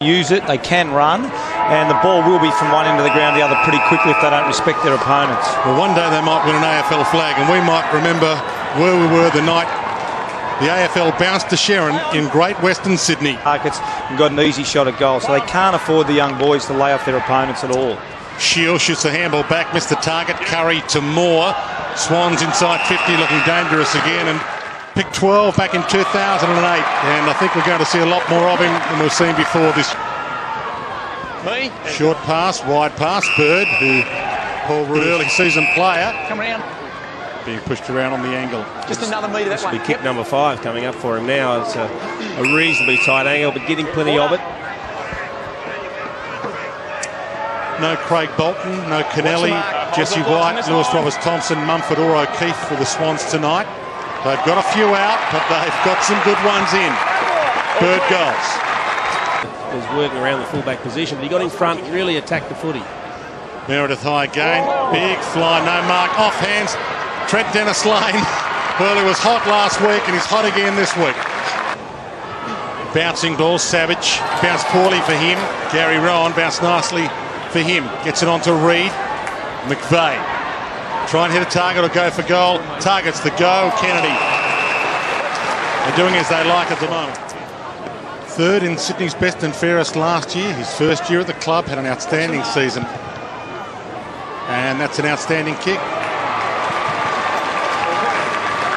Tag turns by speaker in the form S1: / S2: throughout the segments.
S1: Use it, they can run, and the ball will be from one end of the ground to the other pretty quickly if they don't respect their opponents.
S2: Well, one day they might win an AFL flag, and we might remember where we were the night the AFL bounced to Sharon in Great Western Sydney.
S1: Markets and got an easy shot at goal, so they can't afford the young boys to lay off their opponents at all.
S2: Shield shoots the handball back, missed the target. Curry to Moore. Swans inside 50, looking dangerous again, and picked 12 back in 2008, and I think we're going to see a lot more of him than we've seen before this. Short pass, wide pass, Bird, who Paul Roos, early season player,
S3: come around,
S2: being pushed around on the angle.
S3: Just another metre that way.
S4: Kick number 5 coming up for him now. It's a reasonably tight angle, but getting plenty of it.
S2: No Craig Bolton, no Kennelly, Jesse White, Lewis Roberts-Thompson, Mumford or O'Keefe for the Swans tonight. They've got a few out, but they've got some good ones in. Bird goals.
S4: He's working around the fullback position, but he got in front, really attacked the footy.
S2: Meredith high again, big fly, no mark, off hands. Trent Dennis Lane. Well, he was hot last week and he's hot again this week. Bouncing ball, Savage, bounced poorly for him. Gary Rowan bounced nicely for him. Gets it on to Reid. McVeigh. Try and hit a target or go for goal. Targets the go. Kennedy. They're doing as they like at the moment. Third in Sydney's best and fairest last year. His first year at the club, had an outstanding season. And that's an outstanding kick.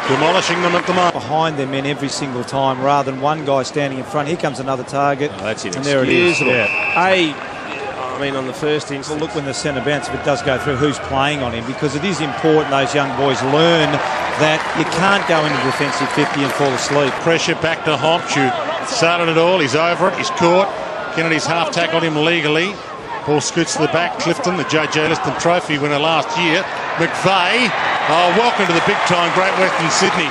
S2: Demolishing them at the moment.
S1: Behind their men every single time, rather than one guy standing in front. Here comes another target.
S4: Oh, that's
S1: and there it is.
S4: Yeah. I mean, on the first instance.
S1: Well, look, when the centre bounce, if it does go through, who's playing on him? Because it is important those young boys learn that you can't go into defensive 50 and fall asleep.
S2: Pressure back to Hompch, who started it all. He's over it. He's caught. Kennedy's half tackled him legally. Ball scoots to the back. Clifton, the J.J. Liston Trophy winner last year. McVeigh. Oh, welcome to the big time, Great Western Sydney.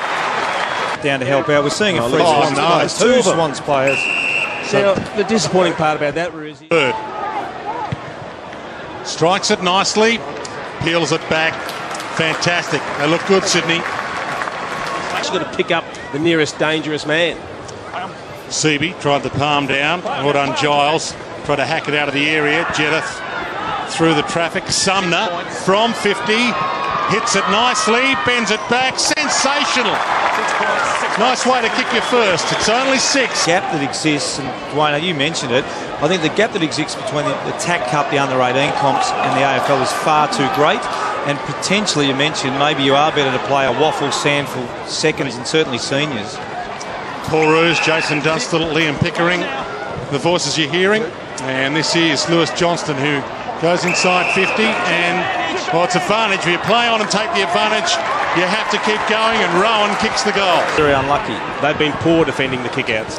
S1: Down to help out. We're seeing a free Swans players, two Swans players.
S4: So the disappointing part about that was
S2: Bird strikes it nicely, peels it back. Fantastic. They look good, Sydney.
S4: Actually got to pick up the nearest dangerous man.
S2: Seaby tried the palm down. Well done, Giles. Tried to hack it out of the area. Jedith through the traffic. Sumner from 50. Hits it nicely. Bends it back. Sensational. Nice way to kick your first. It's only 6.
S1: Gap that exists, and Dwayne, you mentioned it. I think the gap that exists between the TAC Cup, the under-18 comps, and the AFL is far too great. And potentially, you mentioned, maybe you are better to play a Waffle, Sandful, seconds, and certainly seniors.
S2: Paul Roos, Jason Dunstall, Liam Pickering, the voices you're hearing. And this is Lewis Johnston, who goes inside 50. And, well, it's advantage. If you play on and take the advantage, you have to keep going, and Rowan kicks the goal.
S1: Very unlucky.
S4: They've been poor defending the kickouts.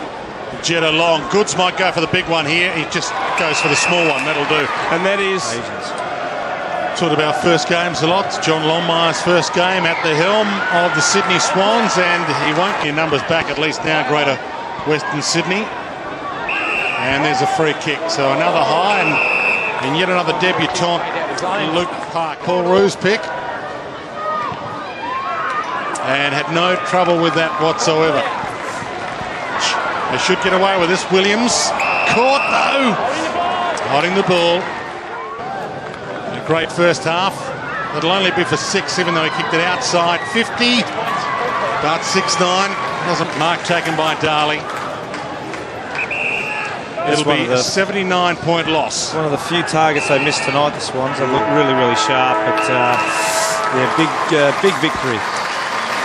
S2: Jetta long. Goods might go for the big one here. He just goes for the small one. That'll do.
S4: And that is...
S2: Talked about first games a lot. It's John Longmire's first game at the helm of the Sydney Swans, and he won't get numbers back, at least now, Greater Western Sydney. And there's a free kick. So another high, and yet another debutant, Luke Park. Paul Roos pick. And had no trouble with that whatsoever. They should get away with this. Williams caught though, hiding the ball. A great first half. It'll only be for 6, even though he kicked it outside. 50, about 6-9. Wasn't mark taken by Darley. It'll be a 79-point loss.
S1: One of the few targets they missed tonight, the Swans. They look really, really sharp, but yeah, big victory.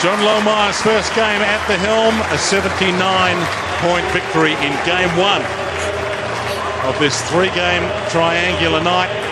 S2: John Longmire's first game at the helm, a 79-point victory in game 1 of this 3-game triangular night.